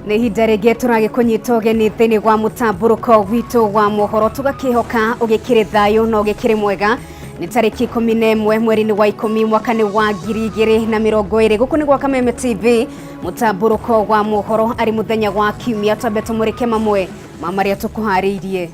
Nĩ hinda rĩngĩ tũragĩkũnyita ũgeni thĩinĩ wa mũtamburuko witũ wa mohoro tũgakĩhoka ũgĩkĩrĩ thayũ na ũgĩkĩrĩ mwega. Nĩ tarĩki 11 mweri-inĩ wa 10 mwaka-inĩ wa 2020 gũkũ nĩ gwa Kameme TV mũtamburuko wa mohoro arĩ mũthenya wa kiumia twambe tũmũrĩke mamwe ma marĩa tũkũharĩirie.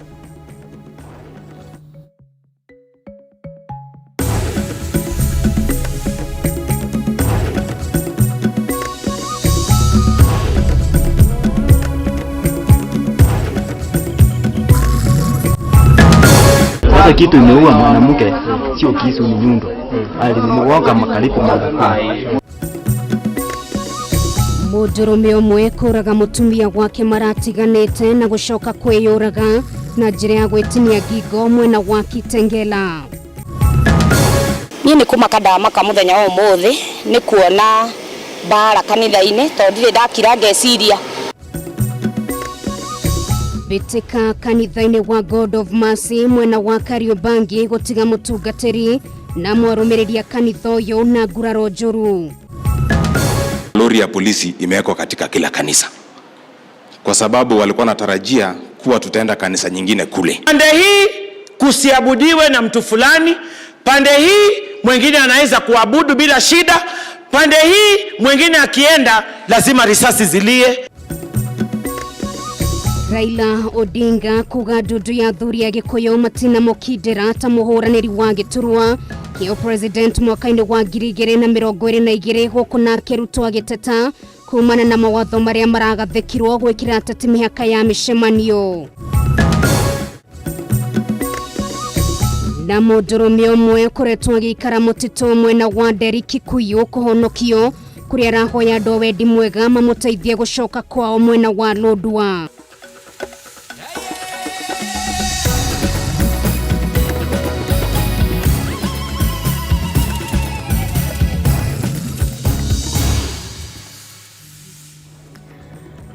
Kitu imeua mwanamke sio kisu, ni nyundo. Alimuoga makalipo magakani. Mũndũrũme ũmwe kũraga mũtumia wake maratiganĩte na gũcoka kwĩyũraga na njĩra ya gwĩtinia ngingo mwena wa Kitengela. Niĩ nĩ kũmaka ndamaka mũthenya wa ũmũthĩ nĩ kuona mbara kanitha-inĩ tondũ ndirĩ ndakira ngeciria. Bitika kanitha-inĩ wa God of Mercy mwena wa Kariuki gũtiga mũtungatĩri na mwarũmĩrĩria kanitha ũyũ na nguraro njũru. Lori ya polisi imewekwa katika kila kanisa kwa sababu walikuwa natarajia kuwa tutaenda kanisa nyingine kule. Pande hii kusiabudiwe na mtu fulani, pande hii mwingine anaweza kuabudu bila shida, pande hii mwingine akienda lazima risasi zilie. Raila Odinga kuga ndudu ya thuri ya Gikuyu matina mokindira ta muhũranĩri wa Giturwa kĩo president mwaka-inĩ wa 2022 gũkũ nake Ruto agĩteta kumana na mawatho marĩa maragathĩkirwo gwĩkĩra ateti mĩhaka ya mĩcemanio. Na mũndũrũme ũmwe koretwo agĩikara mũtitũ mwena wa Nderi Kikuyu kũhonokio kũrĩa arahoya andũ wendi mwega mamũteithie gũcoka kwao mwena wa Lodwar.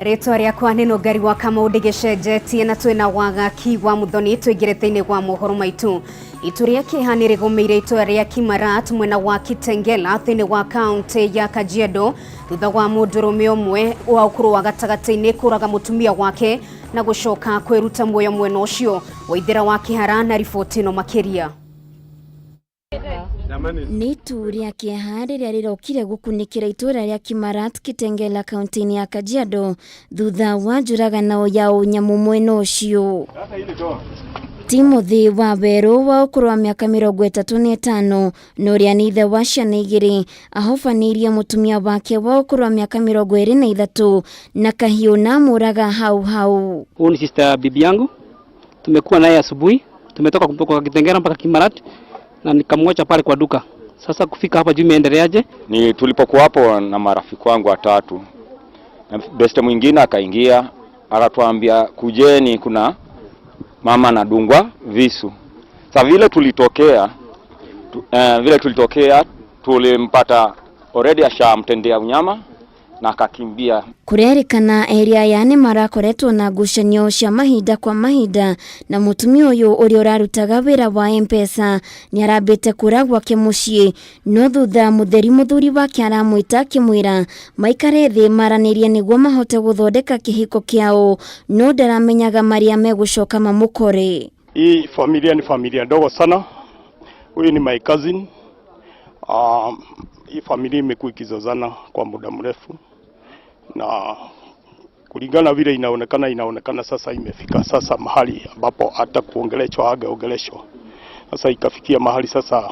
Rĩtwa rĩakwa nĩ Nũngari wa Kamau ndĩgĩcenjetie na twĩna wagaki wa Muthoni twĩngĩre thĩinĩ wa mohoro maitũ. Itu rĩa kĩeha nĩ rĩgũmĩire itũra rĩa Kimarat mwena wa Kitengela thĩinĩ wa kaunti ya Kajiado thutha wa mũndũrũme ũmwe wa ũkũrũ wa gatagatĩ-inĩ kũraga mũtumia wake na gũcoka kwĩruta muoyo mwena ũcio. Waithĩra wa Kĩhara na riboti ĩno makĩria. Nĩ itu rĩa kĩeha rĩrĩa rĩrokire gũkunĩkĩra itũra rĩa Kimarat Kitengela kaunti-inĩ ya Kajiado thutha wa njũragano ya ũnyamũ mwena ũcio. Timothy Waweru wa ũkũrũ wa mĩaka 35 na ũrĩa nĩ ithe wa ciana 2 ahobanĩirie mũtumia wake wa ũkũrũ wa mĩaka 23 na kahiũ na mũraga hau hau. Huyu ni sister bibi yangu, tumekuwa naye asubuhi, tumetoka kutoka Kitengela mpaka Kimarat na nikamwacha pale kwa duka. Sasa kufika hapa juu imeendeleaje? Ni tulipokuwa hapo na marafiki wangu 3. Na beste mwingine akaingia, akatuambia kujeni kuna mama anadungwa visu. Sasa vile tulitokea tulimpata already ashamtendea unyama na akakimbia. Kurerikana area yani marakoretwo na ngucanio cia mahinda kwa mahinda na mutumia ũyũ ũrĩa ũrarutaga wĩra wa M-Pesa nĩ arambĩte kũra gwake mũciĩ no thutha mũthuri wake aramwĩta akĩmwĩra maikare thĩ maranĩrie nĩguo mahote gũthondeka kĩhiko kĩao no ndaramenyaga marĩa megũcoka mamũkore. Hii familia ni familia ndogo sana. Huyu ni my cousin. Hii familia imekuwa ikizozana kwa muda mrefu na kulingana vile inaonekana sasa imefika sasa mahali ambapo hata kuongeleshwa hageongeleshwa. Sasa ikafikia mahali sasa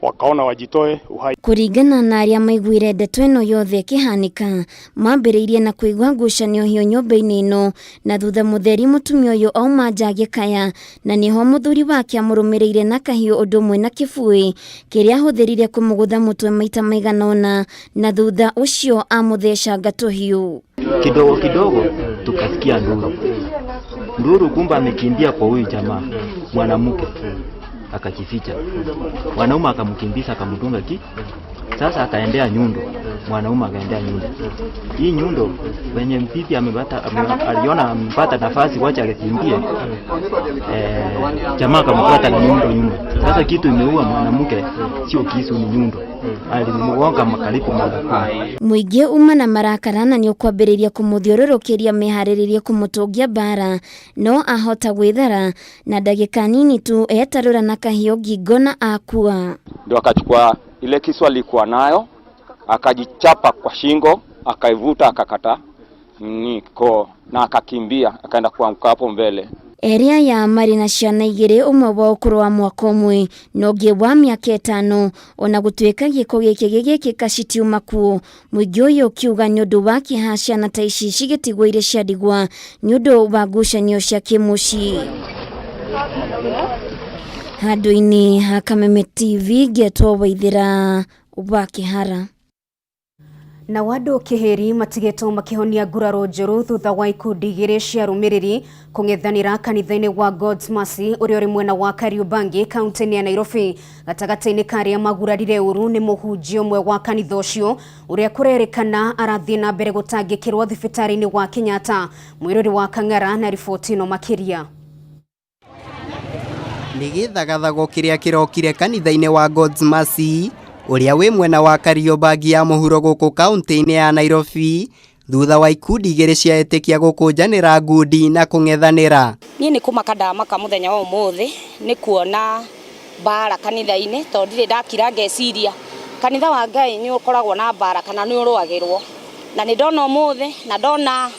wakaona wajitoe uhai. Kuringana na arĩa maiguire ndeto ĩno yothe kĩhanika mambĩrĩirie na kũigua ngucanio hiyo nyũmba-inĩ ĩno na thutha mũtheri mũtumia ũyũ auma nja agĩkaya na niho mũthuri wake amũrũmĩrĩire na kahiũ ũndũ ũmwe na kĩbũĩ kĩrĩa ahũthĩrire kũmũgũtha mũtwe maita maigana ũna na thutha ũcio amũtheca ngatũhiũ. Kidogo tukasikia nduru kumba amekimbia kwa huyu jamaa mwanamke akajificha. Wanaume akamkimbiza akamdunga Sasa akaendea nyundo, mwanaume akaendea nyundo. Hii nyundo wenye mpipi aliona amepata nafasi wacha alikimbie. Jamaa akamfuata na nyundo nyuma. Sasa kitu imeua mwanamke sio kisu, ni nyundo. Alimuonga makalipo mara. Muingi uma na marakarana ni ukwambiriria kumuthiururukiria mehariririe kumutungia bara, no ahota gwithara na ndagika nini tu etarura na kahio ngingo na akua. Ndio akachukua ile kisu alikuwa nayo akajichapa kwa shingo, akaivuta, akakata niko na akakimbia, akaenda kuanguka hapo mbele. Eria ya mari na ciana igiri, umwe wa ukuru wa mwaka umwe na ungi wa miaka 5, ona gutuika giko giki kashitiuma kuo. Muingi uyu kiuga nyundu wa kiha ciana ta ici cigitigwo ire ciandigwa nyundu wa ngucanio cia kimuci. Handu-ini ha Kameme TV getwo Waithira wa Kihara. Na wadu kiheri matigeto makihonia nguraro njoru thutha wa ikundi igiri cia rumiriri kung'ethanira kanitha-ini wa God's Mercy uria uri mwena wa Kariuki kaunti-ini ya Nairobi. Gatagati-ini karia magurarire uru ni muhunjia umwe wa kanitha ucio uria kurerikana arathie na mbere gutangikirwo thibitari-ini wa Kenyatta. Mwirori wa Kang'ara na riboti ino makiria. Nigithagathago kiria kirokire kanitha-ini wa God's Mercy uria wi mwena wa Kariuki ya Mohoro guku kaunti-ini ya Nairobi thutha wa ikundi igiri cia etikia gukunjanira ngundi na kung'ethanira. Ni ni kumakada maka muthenya wa umuthi ni kuona bara kanitha-ini tondire ndakira ngeciria kanitha wa Ngai ni ukoragwo na bara kana ni uruagirwo, na ni ndona umuthi na ndona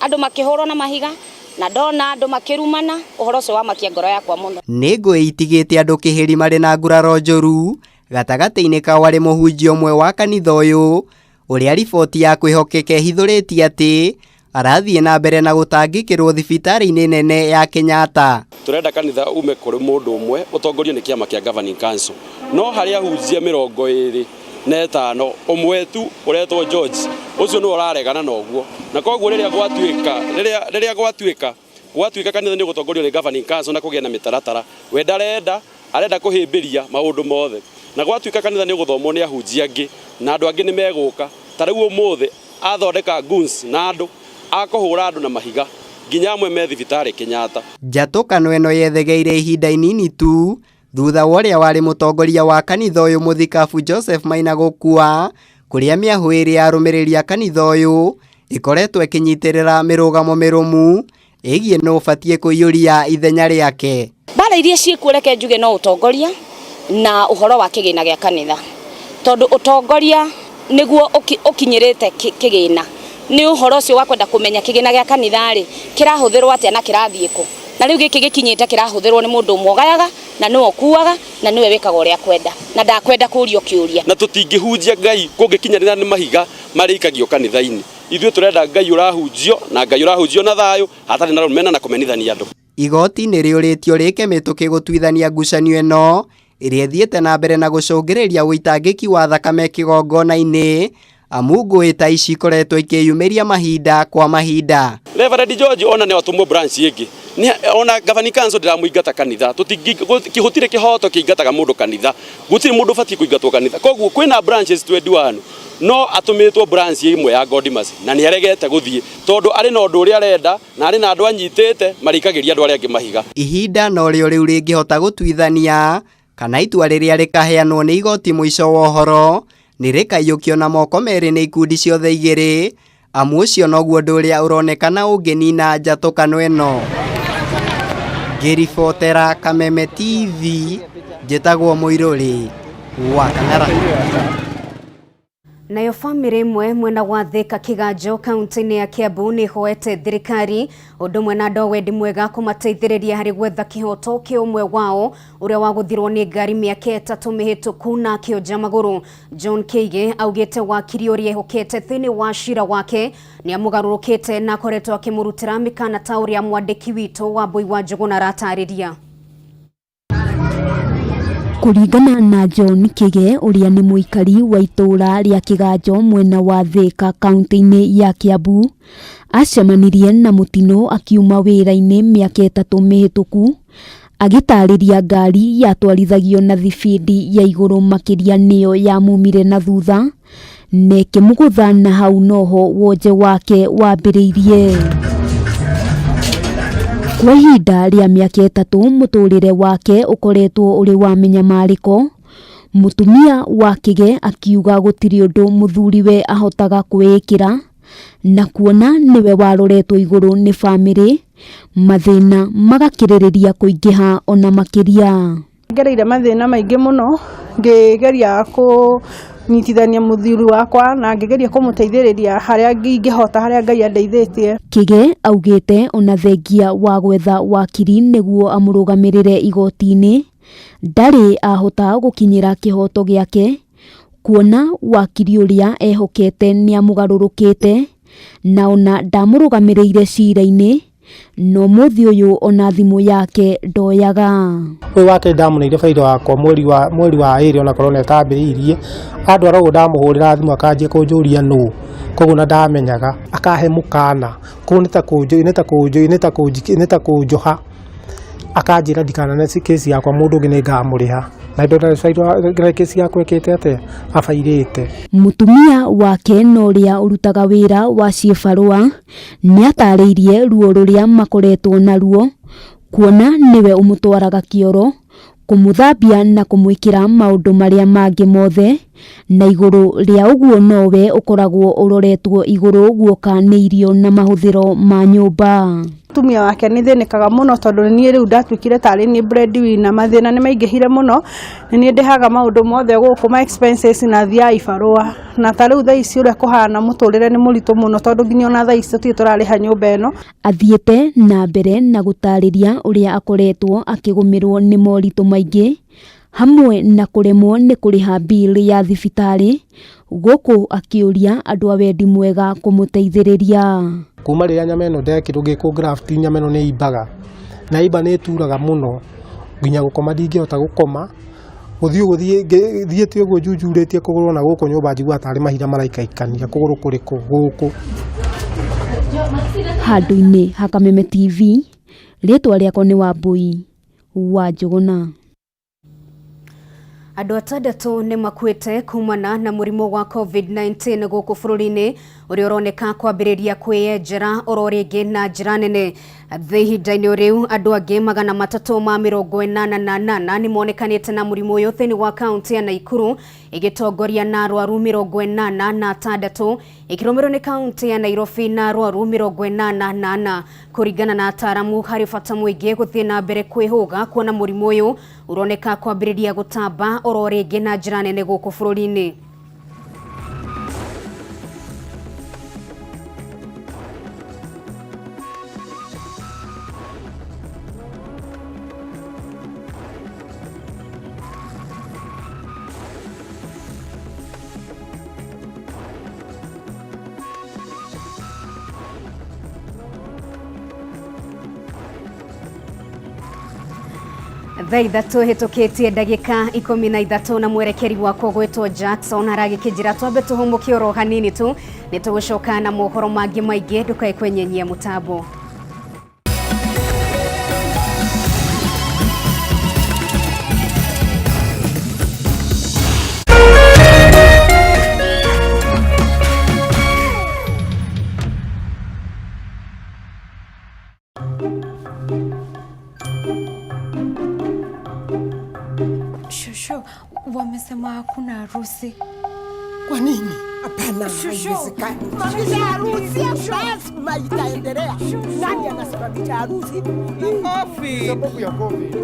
andu makihurwo na mahiga na ndona andu makirumana, uhoro ucio wa makia ngoro yakwa muno. Ni ngui itigite andu kihiri mari na nguraro njoru gatagati-ini ka wari muhunjia umwe wa kanitha uyu uria riboti ya kwihokeke hithuritie ati arathie na mbere na gutangikirwo thibitari-ini nene ya Kenyatta. Turenda kanitha ume kuri mundu umwe utongorio ni kiama kia governing council, no haria hunjia 25 umwe tu uretwo George ucio no uraregana noguo, na koguo riria gwatuika kanitha ni gutongorio ni governing council na kugia na mitaratara we arenda kuhimbiria maundu mothe, na gwatuika kanitha ni guthomwo ni ahunjia angi na andu angi ni meguka tariu umuthe athondeka guns na andu akohura andu na mahiga nginya amwe me thibitari Kenyatta. Njatũkano ĩno yethegeire ihinda inini tu thutha wa ũrĩa warĩ mũtongoria wa kanitha ũyũ Mũthikabu Joseph Maina gũkua, kũrĩa mĩahũ ĩrĩ ya arũmĩrĩri a kanitha ũyũ ĩkoretwo ĩkĩnyitĩrĩra mĩrũgamo mĩrũmu ĩgiĩ no ũbatiĩ kũiyũria ithenya rĩake. Bara iria ciĩkuo njuge no utongoria na uhoro wa kigina gĩa kanitha, tondu utongoria niguo ukinyirite kigina ni uhoro ucio wa kwenda kumenya kigina gĩa kanitha ri kirahuthirwo atia na kirathie ku, na riu giki gikinyite kirahuthirwo ni mundu mwogayaga na niwe okuaga na niwe wikaga uria kwenda na ndakwenda kurio kiuria, na tutingihunjia Ngai kungikinyanira ni mahiga marikagio kanitha-ini. Ithuĩ turenda Ngai urahunjio na Ngai urahunjio na thayo hatari na rumena na kumenithania andu. Igoti nĩ rĩũrĩtio rĩkĩmĩtũkĩ gũtuithania ngucanio ĩno ĩrĩa ĩthiĩte na mbere na gũcũngĩrĩria ũitangĩki wa thakame kĩgongona-inĩ amu ngũĩ ta ici ikoretwo ikĩyumĩria mahinda kwa mahinda. Reverend George ona nĩ watumwo branch ĩngĩ ona governing council ndĩramũingata kanitha, tũtingĩhotire kĩhoto kĩingataga mũndũ kanitha, gũtirĩ mũndũ ũbatiĩ kũingatwo kanitha, koguo kwĩna branches 21 no atũmĩtwo branch imwe ya God's Mercy na nĩ aregete gũthiĩ tondũ arĩ na ũndũ ũrĩa arenda na arĩ na andũ anyitĩte marikagĩria andũ arĩa angĩ mahiga. Ihinda no rĩo rĩu rĩngĩhota gũtuithania kana itua rĩrĩa rĩkaheanwo nĩ igoti mũico wa ũhoro nĩ rĩkaiyũkio na moko merĩ nĩ ikundi ciothe igĩrĩ, amu ũcio noguo ũndũ ũrĩa ũronekana ũngĩnina njatũkano ĩno. Ngĩribotera Kameme TV, njĩtagwo Mũirũri wa Kang'ara. Nayo family imwe mwena wa Thika Kiganjo kaunti-ini ya Kiambu ni hoete thirikari undu mwena ndo wendi mwega kumateithĩrĩria hari gwetha kihoto kĩa umwe wao uria waguthirwo ni ngari mĩaka 3 mĩhĩtũku na kĩonja magũrũ. John Keige augĩte wakiri ũrĩa ehokete thĩinĩ wa cira wake ni amũgarũrũkĩte na akoretwo akĩmũrutĩra mĩkana ta ũrĩa mwandĩki witũ wa Mbui wa Njũgũna aratarĩria. Kuringana na John Kige uria ni muikari wa itura ria Kiganjo mwena wa Thika kaunti-ini ya Kiambu, acemanirie na mutino akiuma wira-ini miaka 3 mihituku Agĩtarĩria ngari yatwarithagio na thibindi ya igũrũ makĩria nĩyo yamumire na thutha na ĩkĩmũgũtha na hau noho wonje wake wambĩrĩirie. Kwa ihinda rĩa mĩaka 3 mũtũrĩre wake ũkoretwo ũrĩ wa mĩnyamarĩko. Mũtumia wa Kĩge akiuga gũtirĩ ũndũ mũthuriwe ahotaga kwĩĩkĩra na kuona niwe waroretwo igũrũ nĩ bamĩrĩ, mathĩna magakĩrĩrĩria kũingĩha ona makĩria. Ngereire mathĩna maingĩ mũno, ngĩgeria kũnyitithania mũthuri wakwa na ngĩgeria kũmũteithĩrĩria harĩa ingĩhota, harĩa Ngai andeithĩtie. Kĩge augĩte ona thengia wa gwetha wakiri nĩguo amũrũgamĩrĩre igoti-inĩ, ndarĩ ahota gũkinyĩra kĩhoto gĩake, kuona wakiri ũrĩa ehokete nĩ amũgarũrũkĩte na ona ndamũrũgamĩrĩire cira-inĩ, no mũthĩ ũyũ ona thimũ yake ndoyaga. Ũyũ wake ndamũneire baida wakwa mweri wa ĩrĩ ona korona ĩtambĩrĩirie, andwara ũguo ndamũhũrĩra thimũ akanjia kũnjũria nũ, koguo na ndamenyaga, akahe mũkana, koguo nĩ ta kũnjoha, akanjĩra ndikanane kesi yakwa mũndũ ũngĩ nĩ ngamũrĩha. Na ndona kesi yakwa ĩkĩte atĩa abairĩte. Mũtumia wake na ũrĩa ũrutaga wĩra wa ciĩbarũa nĩ atarĩirie ruo rũrĩa makoretwo naruo, kuona niwe ũmũtwaraga kĩoro, kũmũthambia na kũmwĩkĩra maũndũ marĩa mangĩ mothe, na igũrũ rĩa ũguo nowe ũkoragwo ũroretwo igũrũ guoka nĩ irio na mahũthĩro ma nyũmba. Mutumia wake nĩ thĩnĩkaga mũno tondũ niĩ rĩu ndatuĩkire tarĩ ni breadwinner, mathĩna nĩ maingĩhire mũno, niĩ ndĩhaga maũndũ mothe gũkũ ma expenses na thia ibarũa, na ta rĩu thaa ici ũrĩa kũhana mũtũrĩre nĩ mũritũ mũno tondũ nginya ona thaa ici tũtirĩ tũrarĩha nyũmba ĩno. Athiĩte na mbere na gũtarĩria ũrĩa akoretwo akĩgũmĩrwo nĩ moritũ maingĩ, hamwe na kũremwo nĩ kũrĩha bill ya thibitarĩ, gũkũ akĩũria andũ a wendi mwega kũmũteithĩrĩria. Kuma rĩrĩa nyama ĩno ndekĩrwo ngĩkwo graft, nyama ĩno nĩ imbaga, na imba nĩ turaga mũno, nginya gũkoma ndingĩhota gũkoma, thiĩte ũguo njunjurĩtie kũgũrũ na gũkũ nyũmba njiguaga tarĩ mahinda maraikaikania, kũgũrũ kũrĩ kũ gũkũ. Handũ-inĩ ha Kameme TV, rĩtwa rĩakwa nĩ Wambui wa Njũgũna. Andũ 6 nĩ makuĩte kumana na mũrimũ wa COVID-19 gũkũ bũrũri-inĩ, ũrĩa ũroneka kwambĩrĩria kwĩyenjera oro rĩngĩ na njĩra nene. Ihinda-inĩ rĩu andũ angĩ 388 nĩ monekanĩte na mũrimũ ũyũ thĩinĩ wa kaunti ya Naikuru, ĩgĩtongoria na arwaru 86, ĩkĩrũmĩrĩrwo nĩ kaunti ya Nairobi na arwaru 84. Kũringana na ataaramu, harĩ bata mũingĩ gũthiĩ na mbere kwĩhũga kuona mũrimũ ũyũ ũroneka kwambĩrĩria gũtamba oro rĩngĩ na njĩra nene gũkũ bũrũri-inĩ. Thaa 3 hetũkĩtie ndagĩka 13 na mwerekeri wakwa gwĩtwo Jackson aragĩkĩnjĩra twambe tũhũmũke oro hanini tu, nĩ tũgũcoka na mohoro mangĩ maingĩ, ndũkae kwenyenyia mũtambo. Shushu, wamesema hakuna harusi. Kwa nini? Hapana, haiwezekani. Harusi lazima itaendelea. Nani anasababisha harusi? Covid. Sababu ya Covid.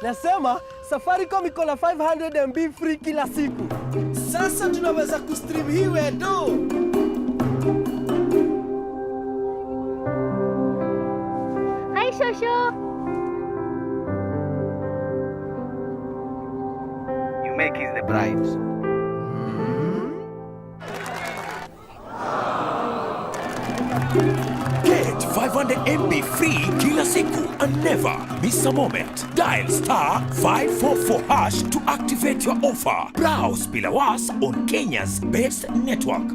Nasema Safaricom iko na 500 MB free kila siku. Sasa tunaweza kustream hii wedo. Hi Shosho. You make is the bride. Get 500 MB free kila siku and never miss a moment. Dial *544# to activate your offer. Browse bila was on Kenya's best network.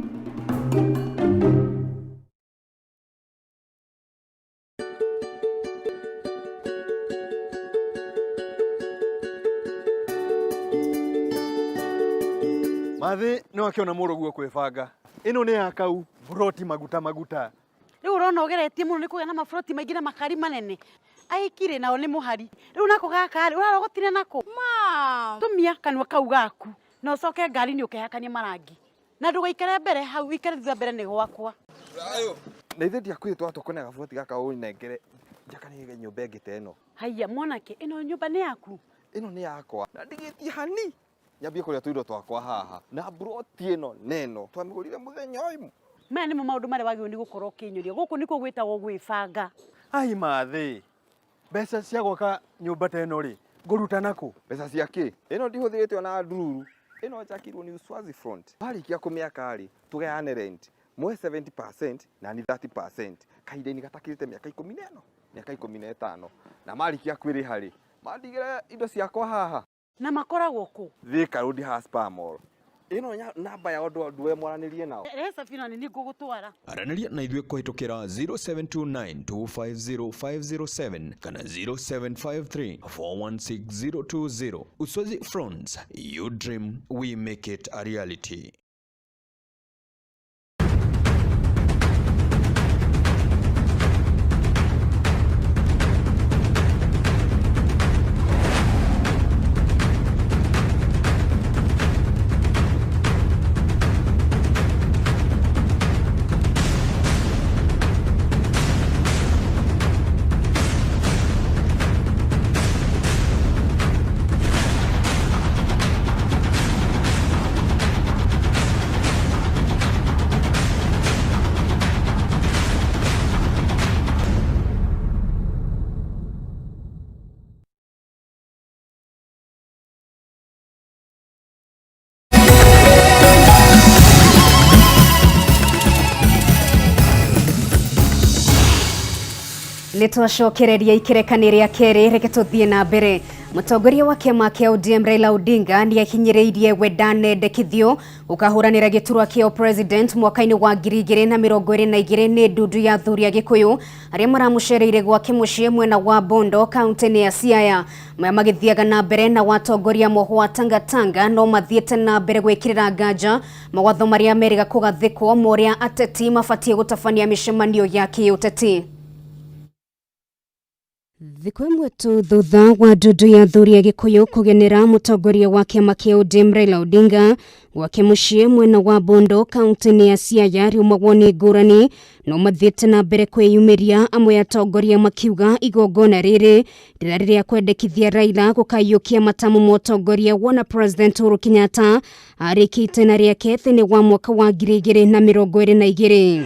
Mathi no akiona muruguo kwibanga. Ino ni akau buroti maguta. Riu urona ugeretie muno ni kugena maburoti maingi na makari manene. Aikire nao ni muhari. Riu nako gaka ri urarogotire nako. Ma. Tumia kanwa kau gaku. Na ucoke ngari ni ukehakania marangi. Na ndugaikare mbere hau ikare thutha mbere ni gwakwa. Ndeithia kwitwa tukone gaburoti gaka unengere. Njakani nyumba ingi teno. Haiya mwanake ino nyumba ni yaku. Ino ni yakwa. Na ndigitie hani. Nyambie kuria tuindo twakwa haha. Na buroti ino neno. Twamigurire muthenya uyu. Maya nimo maundu mari wagio ni gukorwo kinyuria. Guku niko gwitagwo gwibanga. Ai Mathi. Mbeca cia gwaka nyumba teno ri. Nguruta nako. Mbeca cia ki? Ino ndihuthirite ona ndururu. Ino njakirwo ni Uswazi front. Barikia kumiaka ri tugayane rent. Mwe 70% na ni 30%. Kaida-ini gatakirite miaka 14. Miaka 15. Na marikia kwiriha ri. Mandigire indo ciakwa haha. Na makoragwo ku? Thika Road Haspa Mall. Ino namba ya nduwe mwaranirie nao. Resa fina ni ngugutwara. Araniria na ithuĩ kũhĩtũkĩra 0729250507 kana 0753416020. Uswazi Fronts, you dream, we make it a reality. Nitwacokereria ikirekanĩria keri reke tuthie na mbere. Mũtongoria wa kĩama kĩa ODM Raila Odinga nĩ akinyireirie wendandekithio ukahuranĩra gĩturwa kĩa president mwaka-inĩ wa 2022 nĩ ndundu ya athuri a Gĩkũyũ arĩa maramũcereire gwake mũciĩ mwena wa Bondo kaunti-inĩ ya Siaya. Maya magĩthiaga na mbere na watongoria moho wa Tangatanga no mathiĩte na mbere gwĩkĩrĩra nganja mawatho marĩa meriga kũgathĩkwo morĩa ateti mabatie gũtabania mĩcemanio ya kĩũteti. Thikũ ĩmwe tu thutha wa ndundu ya athuri a Gĩkũyũ kũgenera mũtongoria wa kĩama kĩa ODM Raila Odinga gwake mũciĩ mwena wa Bondo kaunti-inĩ ya Siaya riumagwo nĩ ngũrani no mathiĩte na mbere kwĩyumĩria amwe atongoria makiuga igongona rĩrĩ rĩrĩa kwendekithia Raila gũkaiũkia matamu mũtongoria wona President Uhuru Kenyatta arĩkĩte na rĩake thĩinĩ wa mwaka wa 2022.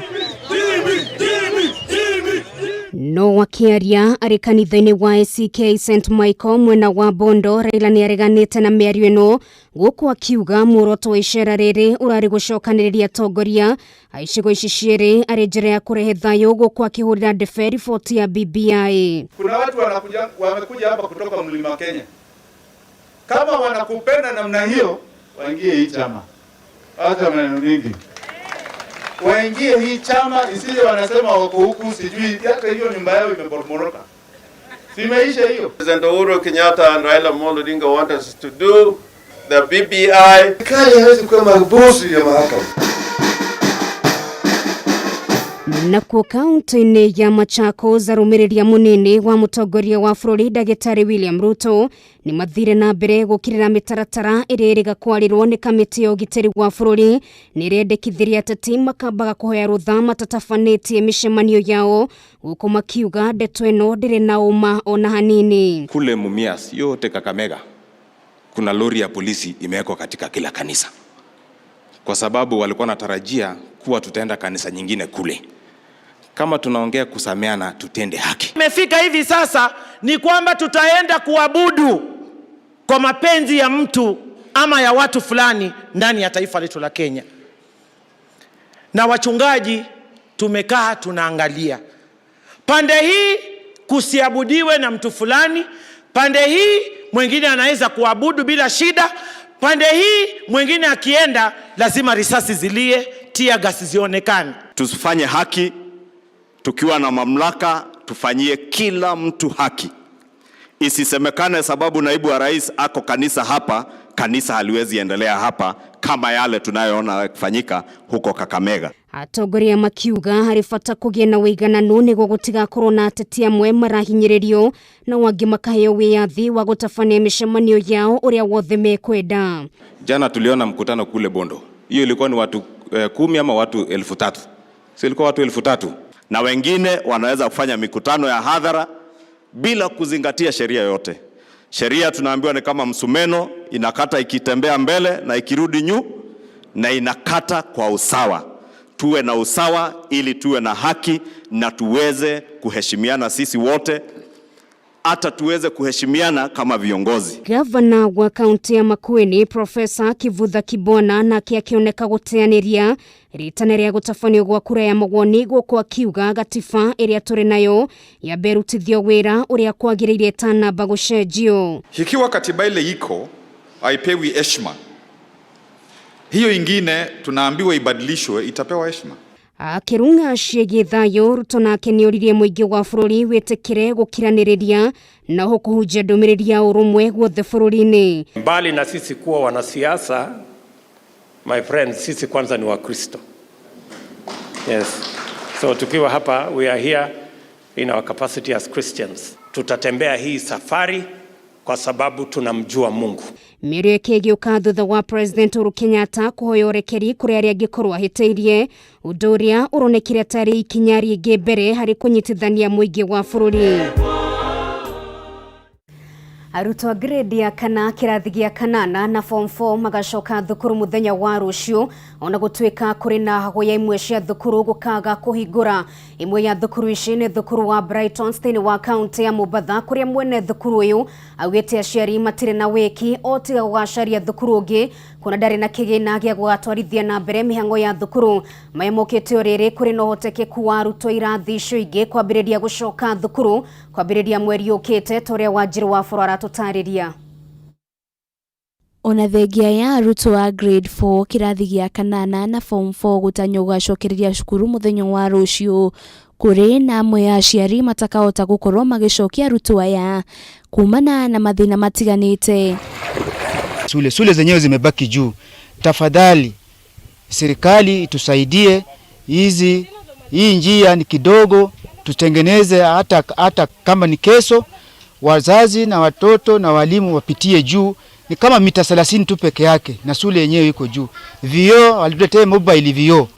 No wakiaria ari kanitha-inĩ wa ACK St Michael mwena wa Bondo, Raila nĩ areganĩte na mĩario ĩno gũkũ akiuga muoroto wa icera rĩrĩ ũrarĩ gũcokanĩrĩria atongoria a icigo ici cierĩ arĩ njĩra ya kũrehe thayũ gũkũ akĩhũrĩra ndebe riboti ya BBI. Kuna watu wamekuja hapa kutoka Mlima Kenya. Kama wanakupenda namna hiyo, waingie hii chama. Hata maneno mingi. Waingie hii chama, isije wanasema wako huku sijui hata hiyo nyumba yao imeporomoka. Simeisha hiyo. President Uhuru Kenyatta and Raila Amolo Odinga want us to do the BBI. Kali hawezi kuwa mabosi ya mahakama. Nakuo kaunti-inĩ ya Machakos arũmĩrĩria mũnini wa mũtongoria wa bũrũri Ndagĩtarĩ William Ruto nĩ mathire na mbere gũkĩrĩra mĩtaratara ĩrĩa ĩrĩga kwarĩrwo nĩ kamĩtĩ ya ũgitĩri wa bũrũri nĩ ĩrendekithirie ateti makambaga kũhoya rũtha matatabanĩtie mĩcemanio yao gũkũ makiuga ndeto ĩno ndĩrĩ na ũma ona hanini. Kule Mumias yote Kakamega kuna lori ya polisi imewekwa katika kila kanisa, kwa sababu walikuwa natarajia kuwa tutaenda kanisa nyingine kule. Kama tunaongea kusameana, tutende haki. Imefika hivi sasa ni kwamba tutaenda kuabudu kwa mapenzi ya mtu ama ya watu fulani ndani ya taifa letu la Kenya. Na wachungaji tumekaa tunaangalia. Pande hii kusiabudiwe na mtu fulani, pande hii mwingine anaweza kuabudu bila shida, pande hii mwingine akienda lazima risasi zilie, tia gasi zionekane. Tusifanye haki tukiwa na mamlaka, tufanyie kila mtu haki Isisemekane sababu naibu wa rais ako kanisa hapa, kanisa haliwezi endelea hapa kama yale tunayoona kufanyika huko Kakamega. Atongoria makiuga hari bata kugia na wigananu niguo gutigakorwo na ateti amwe marahinyiririo na wangi makaheo wiyathi wa gutabania micemanio yao uria wothe mekwenda. Jana tuliona mkutano kule Bondo. Hiyo ilikuwa ni watu 10 ama watu 3,000. Sio, ilikuwa watu 3,000. Na wengine wanaweza kufanya mikutano ya hadhara bila kuzingatia sheria yote. Sheria tunaambiwa ni kama msumeno, inakata ikitembea mbele na ikirudi nyuma, na inakata kwa usawa. Tuwe na usawa ili tuwe na haki na tuweze kuheshimiana sisi wote, hata tuweze kuheshimiana kama viongozi. Gavana wa kaunti ya Makueni Profesa Kivutha Kibwana nake akioneka guteaniria ritana ria gutafanio gwa kura ya mawoni guko akiuga gatiba iria turi nayo ya berutithio wira uria kwagiriire tanamba gucenjio. Ikiwa katiba ile iko haipewi heshima, hiyo ingine tunaambiwa ibadilishwe itapewa heshima. Akirunga ciĩgiĩ thayo Ruto nake nĩoririe mũingĩ wa bũrũri wĩtĩkĩre gũkiranĩrĩria na kũhunjia ndũmĩrĩri ya ũrũmwe guothe bũrũri-inĩ. Mbali na sisi kuwa wanasiasa, my friends, sisi kwanza ni Wakristo. Yes. So tukiwa hapa, we are here in our capacity as Christians. Tutatembea hii safari kwa sababu tunamjua Mungu. Mĩario ĩkĩgĩũka thutha wa President Uhuru Kenyatta kũhoya ũrekeri kũrĩ arĩa angĩkorwo ahĩtĩirie ũndũ ũrĩa ũronekire tarĩ ikinya rĩngĩ mbere harĩ kũnyitithania mũingĩ wa bũrũri. Arutwo grade ya kana kĩrathi gĩa kanana na form 4 magacoka thukuru muthenya wa rũciũ, ona gũtuĩka kũrĩ na hagoya imwe cia thukuru gũkaga kũhingũra. Imwe ya thukuru ici nĩ thukuru wa Brighton thĩinĩ wa kaunti ya Mombatha, kũrĩa mwene thukuru ũyũ augĩte aciari matirĩ na wĩki o tiga gũgacaria thukuru ũngĩ kuna ndarĩ na kĩgĩna gĩa gũgatwarithia na mbere mĩhang'o ya thukuru. Maya mokĩte o rĩrĩ kũrĩ na ũhotekeku wa arutwo irathi icio ingĩ kwambĩrĩria gũcoka thukuru kwambĩrĩria mweri ũkĩte ta ũrĩa Wanjiru wa Bũrora aratũtarĩria. Ona thengia ya arutwo a grade 4 kĩrathi gĩa kanana na form 4 gũtanywo gũgacokereria cukuru mũthenya wa rũciũ, kũrĩ na amwe ya aciari matakahota gũkorwo magĩcokia arutwo aya kumana na mathĩna matiganĩte. Shule zenyewe zimebaki juu. Tafadhali serikali itusaidie, hii njia ni kidogo, tutengeneze hata kama ni kesho, wazazi na watoto na walimu wapitie juu. Ni kama mita 30 tu peke yake na shule yenyewe iko juu. Vio walitetee mobile vio.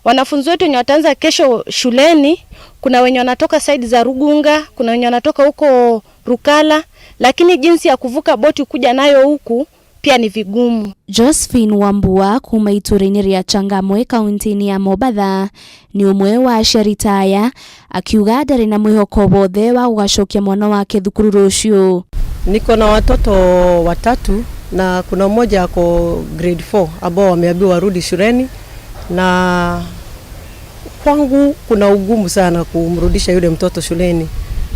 Wanafunzi wetu wenye wataanza kesho shuleni, kuna wenye wanatoka side za Rugunga, kuna wenye wanatoka huko Rukala, lakini jinsi ya kuvuka boti kuja nayo huku pia ni vigumu. Josephine Wambua kuma itũra-inĩ rĩa Changamwe kaunti-inĩ ya Mombatha ni umwe wa aciari aya, akiuga ndarĩ na mwĩhoko wothe wa gũgacokia mwana wake thukuru rũciũ. Niko na watoto 3 na kuna mmoja ako grade 4 ambao wameambiwa warudi shuleni, na kwangu kuna ugumu sana kumrudisha yule mtoto shuleni.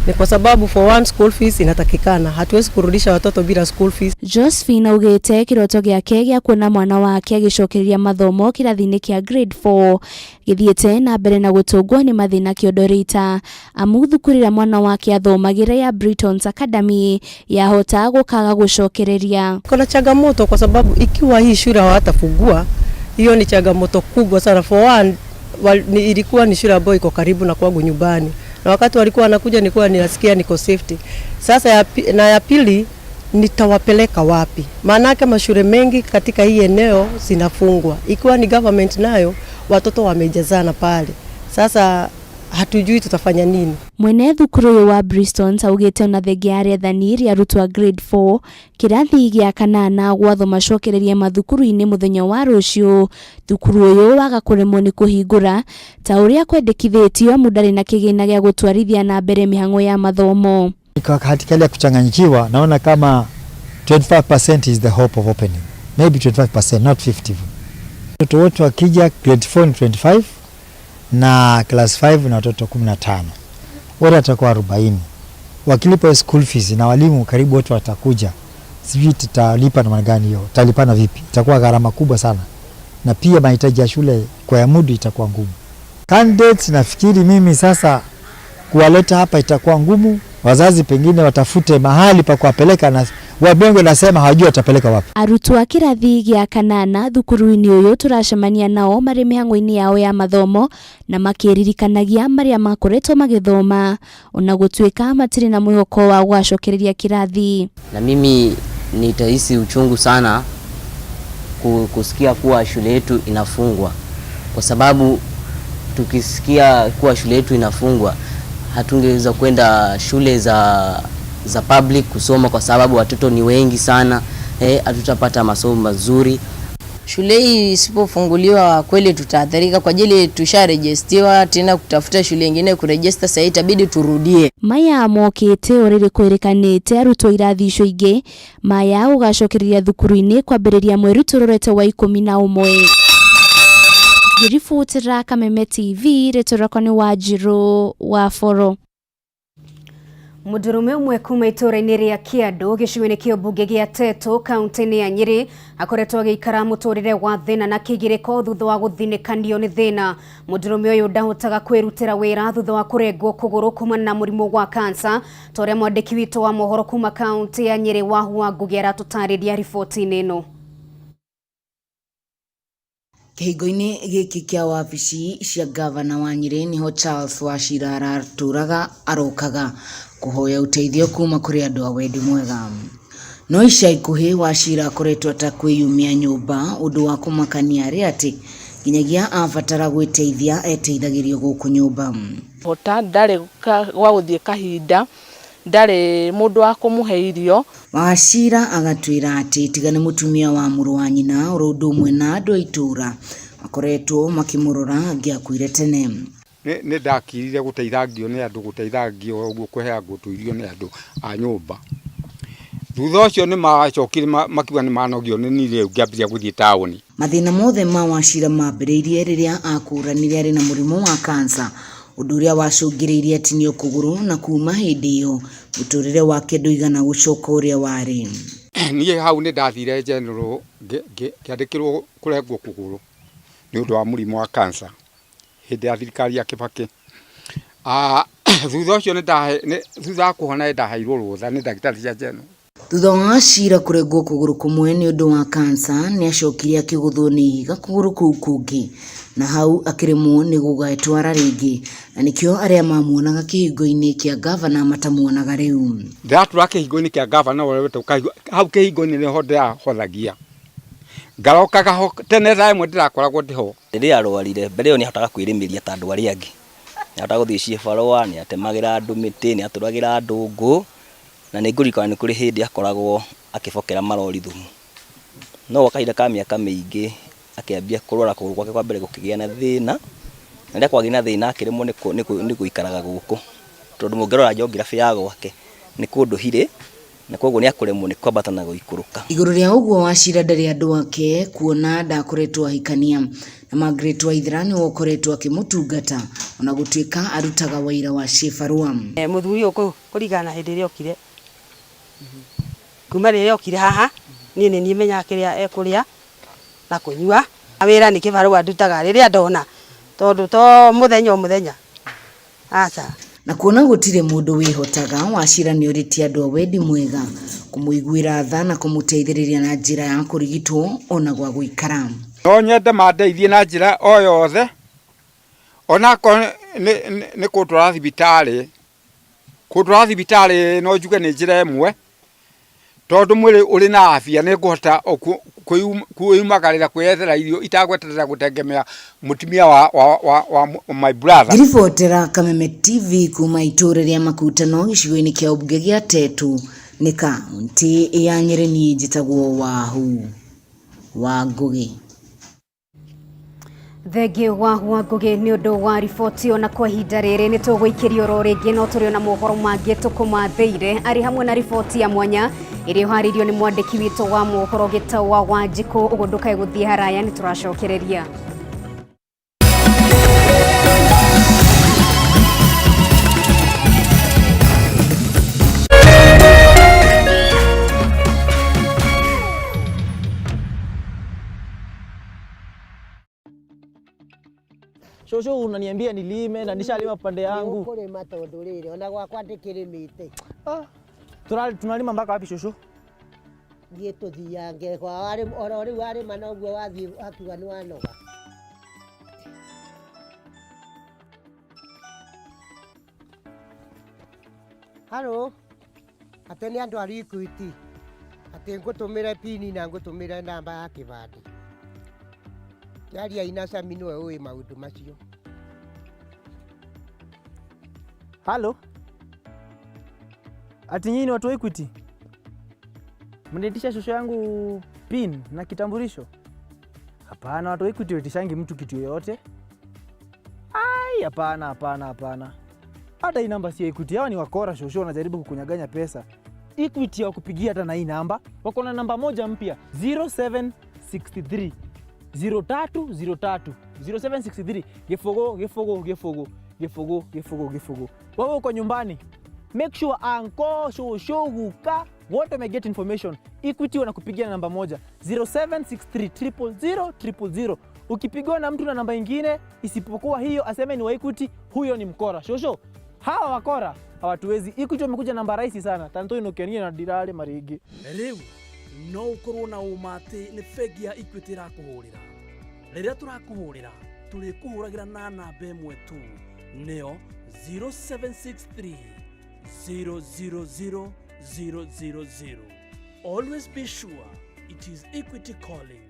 Ni kwa sababu for one school fees inatakikana. Hatuwezi kurudisha watoto bila school fees. Josephine augĩte kĩroto gĩake gĩa kuona mwana wake agĩcokereria mathomo kĩrathi-inĩ kĩa grade 4 gĩthiĩte na mbere na gũtũngwo nĩ mathĩna kĩondorĩta, amu thukuru ĩrĩa mwana wake athomagĩra ya Brighton's Academy yahota gũkaga gũcokereria. Kuna changamoto kwa sababu ikiwa hii shule hawatafungua, hiyo ni changamoto kubwa sana. For one, ilikuwa ni shule ambayo iko karibu na kwangu nyumbani. Na wakati walikuwa wanakuja nilikuwa ninasikia niko safety. Sasa ya pili nitawapeleka wapi? Maana kama shule mengi katika hii eneo zinafungwa. Ikiwa ni government nayo watoto wamejazana pale. Sasa hatujui tutafanya nini. Mwene thukuru ũyũ wa Bristol augĩte ona thengia ya rĩathani rĩa arutwo a grade 4 kĩrathi gĩa kanana gwatho macokererie mathukuru-inĩ mũthenya wa rũciũ, thukuru ũyũ waga kũremwo nĩ kũhingũra ta ũrĩa kwendekithĩtio amu ndarĩ na kĩgĩna gĩa gũtwarithia na mbere mĩhang'o ya mathomo. Katika ile kuchanganyikiwa naona kama 25% is the hope of opening. Maybe 25%, not 50. Watoto wote wakija grade 4 ni 25 na class 5 na watoto 15. Wote watakuwa 40. Wakilipa school fees na walimu karibu wote watakuja. Sijui tutalipa na gani hiyo. Tutalipana vipi? Itakuwa gharama kubwa sana. Na pia mahitaji ya shule kwa muda itakuwa ngumu. Candidates nafikiri mimi sasa kuwaleta hapa itakuwa ngumu wazazi pengine watafute mahali pa kuwapeleka na wabengwe nasema hawajui watapeleka wapi. Arutwo a kirathi gĩa kanana thukuru-inĩ ũyũ turacemania nao marĩ mĩhang'o-inĩ yao ya mathomo na makĩririkanagia marĩa makoretwo magĩthoma ona gũtuĩka matirĩ na mwĩhoko wa gũgacokereria kirathi. Na mimi nitahisi uchungu sana kusikia kuwa shule yetu inafungwa, kwa sababu tukisikia kuwa shule yetu inafungwa hatungeweza kwenda shule za public kusoma, kwa sababu watoto ni wengi sana, hatutapata masomo mazuri. Shule hii isipofunguliwa kweli tutaathirika, kwa ajili tusharejestiwa tena kutafuta shule nyingine kurejesta, sasa itabidi turudie. Maya mokete orere kwerekanite arutwo irathi icio ingĩ maya ũgacokereria thukuru-inĩ kwambĩrĩria mweri turorete wa 11. Ngĩribotera Kameme TV rĩtwa ni Wanjirũ wa Foro. Mũndũrũme ũmwe kuma itũra-inĩ rĩa Kĩandũ gĩcigo-inĩ kĩa ũmbunge gĩa Teto kaunti-inĩ ya Nyĩrĩ akoretwo agĩikara mũtũrĩre wa thĩna na kĩgirĩko thutha wa gũthinĩkanio nĩ thĩna. Mũndũrũme ũyũ ndahotaga kwĩrutĩra wĩra thutha wa kũrengwo kũgũrũ kumana na mũrimũ wa kansa, ta ũrĩa mwandĩki witũ wa Mohoro kuma kaunti ya Nyĩrĩ Wangeci aratũtarĩria riboti-inĩ ĩno. Kĩhingo-inĩ gĩkĩ kĩa wabici cia gavana wa Nyĩrĩ niho Charles Wachira aratũraga arokaga kuhoya uteithio kuma kũrĩ andũ a wendi mwega. No ica ikuhĩ Wachira akoretwo atakwĩyumia nyũmba ũndũ wa kũmakania arĩ atĩ nginyagia abatara gwĩteithia eteithagĩrio gũkũ nyũmba. Hota ndarĩ wa gũthiĩ kahinda, ndarĩ mũndũ wa kũmũhe irio. Wachira agatwĩra atĩ tiga nĩ mũtumia wa mũrũ wa nyina ũrĩ ũndũ ũmwe na andũ a itũra makoretwo makĩmũrora angĩakuire tene. Nĩ ndakirire gũteithagio nĩ andũ, gũteithagio ũguo kũheagwo tũirio nĩ andũ a nyũmba. Thutha ũcio nĩ macokire makiuga nĩ manogio nĩ niĩ rĩu ngĩambĩrĩria gũthiĩ taũni. Mathĩna mothe ma Wachira mambĩrĩirie rĩrĩa akũranire arĩ na mũrimũ wa kansa, ũndũ ũrĩa wacũngĩrĩirie atinio kũgũrũ na kuma hĩndĩ ĩyo mũtũrĩre wake ndũigana gũcoka ũrĩa warĩ. Niĩ hau nĩ ndathire general ngĩandĩkĩrwo kũrengwo kũgũrũ nĩ ũndũ wa mũrimũ wa kansa hĩndĩ ya thirikari ya Kibaki. Thutha ũcio thutha wa kũhona ndaheirwo rũtha nĩ ndagĩtarĩ cia general. Thutha wa Wachira kũrengwo kũgũrũ kũmwe nĩ ũndũ wa kansa, nĩ acokire akĩgũthwo nĩ ihiga kũgũrũ kũu kũngĩ, na hau akĩremwo nĩ gũgatwara rĩngĩ, na nĩkĩo arĩa mamuonaga kĩhingo-inĩ kĩa gavana matamuonaga rĩu. Ndatura kĩhingo-inĩ kĩa gavana hau kĩhingo-inĩ nĩho ndĩrahothagia, ngarokaga ho tene thaa ĩmwe ndĩrakoragwo ndĩho. Rĩrĩa arwarire mbere ĩyo nĩ ahotaga kwĩrĩmĩria ta andũ arĩa angĩ, nĩ ahotaga gũthiĩ ciĩbarũa, nĩ atemagĩra andũ mĩtĩ, nĩ atũragĩra andũ ngũ, na nĩ ngũrikana nĩ kũrĩ hĩndĩ akoragwo akĩbokera marori thumu. No gwa kahinda ka mĩaka mĩingĩ akĩambia kũrwara kũgũrũ gwake kwa mbere gũkĩgĩa na thĩna, na rĩrĩa kwagĩa na thĩna akĩremwo nĩ gũikaraga gũkũ, tondũ mũngĩrora geography ya gwake nĩ kũndũ hirĩ, na koguo nĩ akũremwo nĩ kwambata na gũikũrũka. Igũrũ rĩa ũguo Wachira ndarĩ andũ ake kuona ndakoretwo ahikania, na Margaret Waithera nĩ wokoretwo akĩmũtungata ona gũtuĩka arutaga wĩra wa ciĩbarũa. Mũthuri ũyũ kũringana hĩndĩ ĩrĩa okire, kuma rĩrĩa okire haha niĩ nĩ menyaga kĩrĩa ekũrĩa na kũnyua, wĩra nĩ kĩbarũa ndutaga rĩrĩa ndona, tondũ to mũthenya o mũthenya. Aca na kuona gũtirĩ mũndũ wĩhotaga, Wachira nĩ orĩtie andũ a wendi mwega kũmũiguĩra tha na kũmũteithĩrĩria na njĩra ya kũrigitwo ona gwa gũikara. No nyende mandeithie na njĩra o yothe, onako nĩ kũndwara thibitarĩ. Kũndwara thibitarĩ no njuge nĩ njĩra ĩmwe, tondũ mwĩrĩ ũrĩ na afya nĩ ngũhota kwĩumagarĩra kwĩyethera irio itagweterera gũtengemea mũtumia wa my brother. Ngĩribotera Kameme TV kuma itũra rĩa Makutano gĩcigo-inĩ kĩa ũmbunge gĩa Teto nĩ kaunti ya Nyĩrĩ, niĩ njĩtagwo Wangeci. Thenge wa Wangeci nĩ ũndũ wa riboti ona kwa ihinda rĩrĩ, nĩ tũgũikĩrio ro rĩngĩ no tũrĩ na mohoro mangĩ tũkũmathĩire arĩ hamwe na riboti ya mwanya ĩrĩa harĩirio nĩ mwandĩki witũ wa mohoro Gĩtawa Wanjikũ. Ũguo ndũkae gũthiĩ haraya, nĩ tũracokereria. Shosho unaniambia nilime na nishalima pande yangu. Kule matondo lile ona kwa kwandikiremite. Tunalima mpaka wapi shosho? Ndiye tuthiange kwa wale wale manoguo wathi akiwa ni wanoga. Halo. Atene andu ari Equity. Ate ngutumire pini na ngutumire namba ya kibandi. Yari aina Sami niwe uĩ maundu macio. Halo. Ati nyinyi watu wa Equity? Mniitisha shosho yangu pin na kitambulisho? Hapana, watu wa Equity wetishangi mtu kitu yoyote. Ai, hapana. Hata hii namba si Equity, hao ni wakora shosho, wanajaribu kukunyaganya pesa. Equity wa kupigia hata na hii namba. Wako na namba moja mpya 0763 0303 0763 gefogo. Wewe uko nyumbani, make sure anko shosho guka wote me get information. Equity wanakupigia namba moja 0763 000 Ukipigwa na mtu na namba ingine isipokuwa hiyo aseme ni wa Equity, huyo ni mkora. Shosho, hawa wakora hawatuwezi. Equity wamekuja namba rahisi sana. Tanto inokenia na dirale marigi. Riu no ukorwo na umate ni fegi ya Equity rakuhurira. Riria turakuhurira turikuhuragira na namba imwe tu neo 0763 000 000. Always be sure it is Equity calling.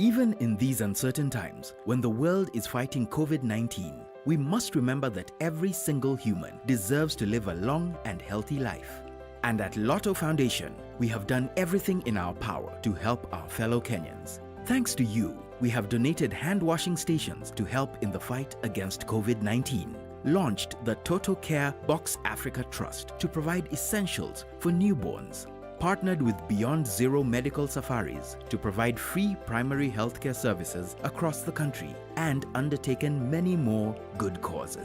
Even in these uncertain times, when the world is fighting COVID-19, we must remember that every single human deserves to live a long and healthy life. And at Lotto Foundation, we have done everything in our power to help our fellow Kenyans. Thanks to you, we have donated hand washing stations to help in the fight against COVID-19. Launched the Toto Care Box Africa Trust to provide essentials for newborns. Partnered with Beyond Zero Medical Safaris to provide free primary healthcare services across the country, and undertaken many more good causes.